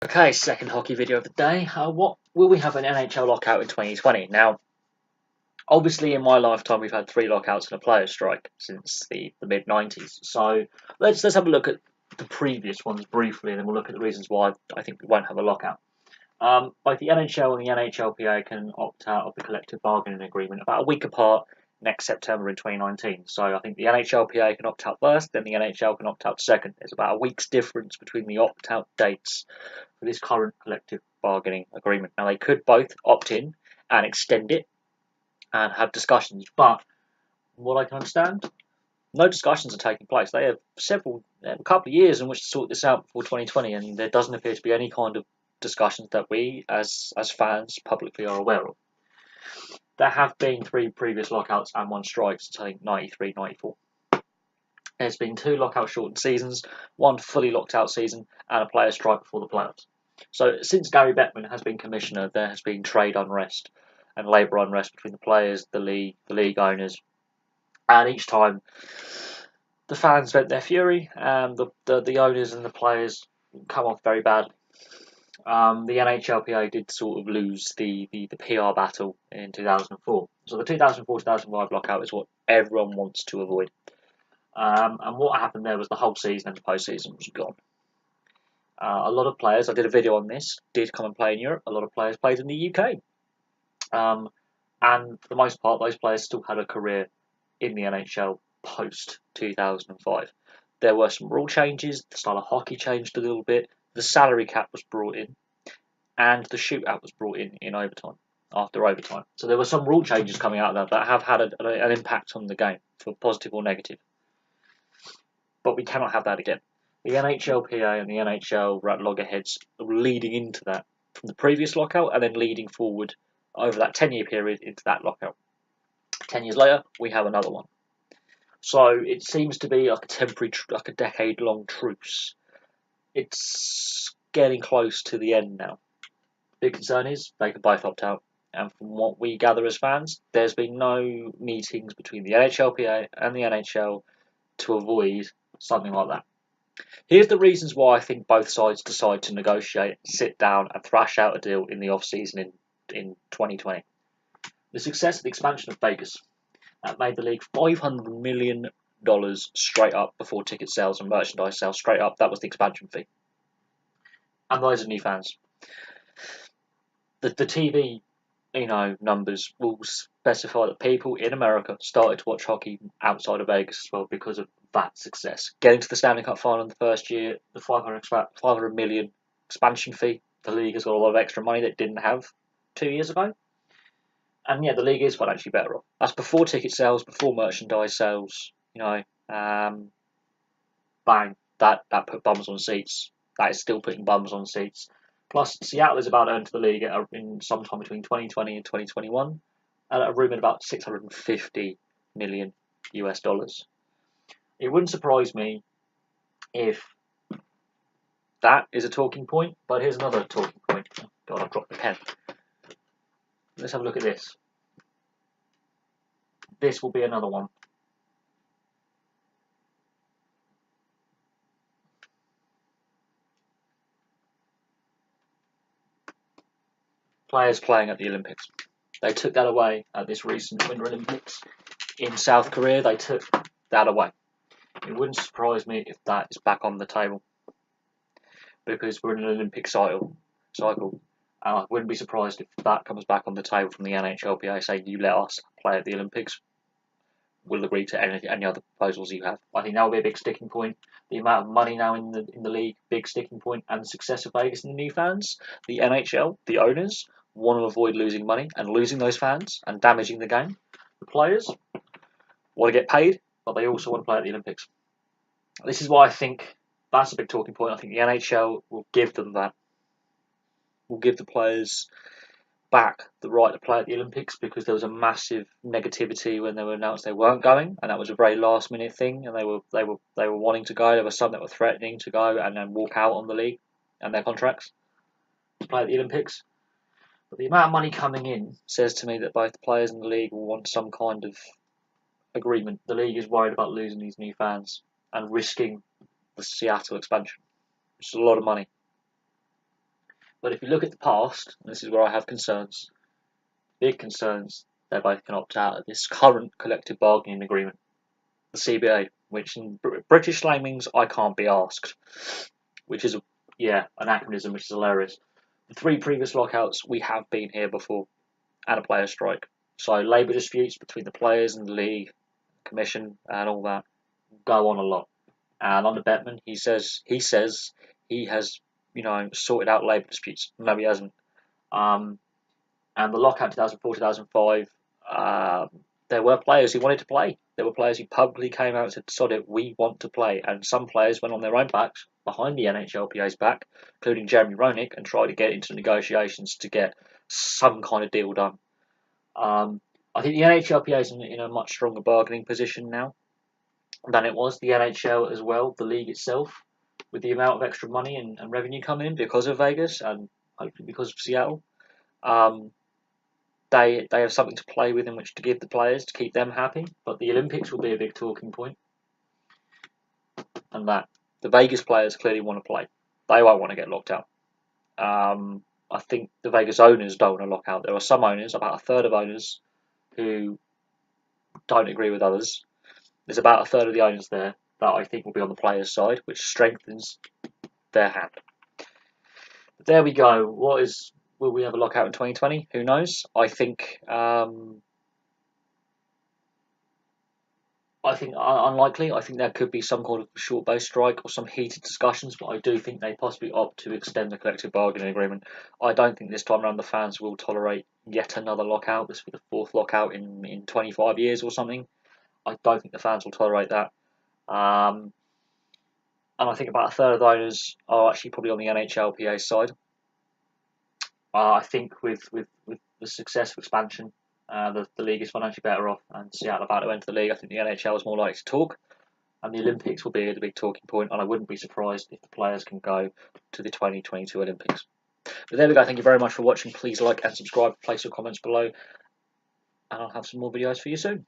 Okay, second hockey video of the day. What will we have an NHL lockout in 2020? Now, obviously, in my lifetime, we've had 3 lockouts and a players' strike since the mid 90s. So let's have a look at the previous ones briefly, and then we'll look at the reasons why I think we won't have a lockout. Both the NHL and the NHLPA can opt out of the collective bargaining agreement about a week apart next September in 2019. So I think the NHLPA can opt out first, then the NHL can opt out second. There's about a week's difference between the opt-out dates for this current collective bargaining agreement. Now, they could both opt in and extend it and have discussions, but from what I can understand, no discussions are taking place. They have a couple of years in which to sort this out before 2020, and there doesn't appear to be any kind of discussions that we, as fans, publicly are aware of. There have been 3 previous lockouts and 1 strike since I think 93, 94. There's been 2 lockout shortened seasons, 1 fully locked out season, and a player strike before the playoffs. So since Gary Bettman has been commissioner, there has been trade unrest and labour unrest between the players, the league owners, and each time the fans vent their fury, and the owners and the players come off very badly. The NHLPA did sort of lose the PR battle in 2004. So the 2004-2005 lockout is what everyone wants to avoid. And what happened there was the whole season and the postseason was gone. A lot of players, I did a video on this, did come and play in Europe. A lot of players played in the UK. And for the most part, those players still had a career in the NHL post-2005. There were some rule changes, the style of hockey changed a little bit, the salary cap was brought in, and the shootout was brought in overtime, after overtime. So there were some rule changes coming out of that have had an impact on the game, for positive or negative. But we cannot have that again. The NHLPA and the NHL were at loggerheads leading into that from the previous lockout and then leading forward over that 10-year period into that lockout. 10 years later, we have another one. So it seems to be like a temporary, like a decade-long truce. It's getting close to the end now. Big concern is they could both opt out. And from what we gather as fans, there's been no meetings between the NHLPA and the NHL to avoid something like that. Here's the reasons why I think both sides decide to negotiate, sit down and thrash out a deal in the off-season in 2020. The success of the expansion of Vegas made the league $500 million straight up before ticket sales and merchandise sales straight up. That was the expansion fee. And those are new fans. The TV numbers will specify that people in America started to watch hockey outside of Vegas as well because of that success. Getting to the Stanley Cup final in the first year, the $500 million expansion fee, the league has got a lot of extra money that it didn't have 2 years ago. And yeah, the league is financially better off. That's before ticket sales, before merchandise sales. Bang, that put bums on seats. That is still putting bums on seats. Plus, Seattle is about to enter the league in sometime between 2020 and 2021 at a room at about $650 million US. It wouldn't surprise me if that is a talking point, but here's another talking point. Oh, God, I've dropped the pen. Let's have a look at this. This will be another one. Players playing at the Olympics. They took that away at this recent Winter Olympics in South Korea. They took that away. It wouldn't surprise me if that is back on the table because we're in an Olympic cycle. I wouldn't be surprised if that comes back on the table from the NHLPA saying you let us play at the Olympics. We'll agree to any other proposals you have. I think that will be a big sticking point. The amount of money now in the league, big sticking point, and the success of Vegas and the new fans. The NHL, the owners, want to avoid losing money and losing those fans and damaging the game. The players want to get paid, but they also want to play at the Olympics. This is why I think that's a big talking point. I think the NHL will give them that. Will give the players back the right to play at the Olympics because there was a massive negativity when they were announced they weren't going, and that was a very last minute thing, and they were wanting to go. There were some that were threatening to go and then walk out on the league and their contracts to play at the Olympics. But the amount of money coming in says to me that both the players and the league will want some kind of agreement. The league is worried about losing these new fans and risking the Seattle expansion, which is a lot of money. But if you look at the past, and this is where I have concerns, big concerns, they both can opt out of this current collective bargaining agreement, the CBA, which in British slang I can't be asked, which is an anachronism, which is hilarious. The 3 previous lockouts, we have been here before, and a player strike. So labour disputes between the players and the league, commission, and all that go on a lot. And on the Bettman, he says he has sorted out labour disputes. No, he hasn't. And the lockout 2004-2005, there were players who wanted to play. There were players who publicly came out and said, "Sod it, we want to play." And some players went on their own backs, behind the NHLPA's back, including Jeremy Roenick, and tried to get into negotiations to get some kind of deal done. I think the NHLPA is in a much stronger bargaining position now than it was. The NHL as well, the league itself, with the amount of extra money and revenue coming in because of Vegas and hopefully because of Seattle. They have something to play with in which to give the players to keep them happy. But the Olympics will be a big talking point, and that the Vegas players clearly want to play. They won't want to get locked out. I think the Vegas owners don't want to lock out. There are some owners, about a third of owners, who don't agree with others. There's about a third of the owners there that I think will be on the players' side, which strengthens their hand. But there we go. Will we have a lockout in 2020? Who knows? I think unlikely. I think there could be some kind of short-based strike or some heated discussions, but I do think they possibly opt to extend the collective bargaining agreement. I don't think this time around the fans will tolerate yet another lockout. This will be the 4th lockout in 25 years or something. I don't think the fans will tolerate that. And I think about a third of the owners are actually probably on the NHLPA side. I think with the successful expansion, the league is financially better off, and Seattle about to enter the league. I think the NHL is more likely to talk, and the Olympics will be the big talking point, and I wouldn't be surprised if the players can go to the 2022 Olympics. But there we go. Thank you very much for watching. Please like and subscribe. Place your comments below, and I'll have some more videos for you soon.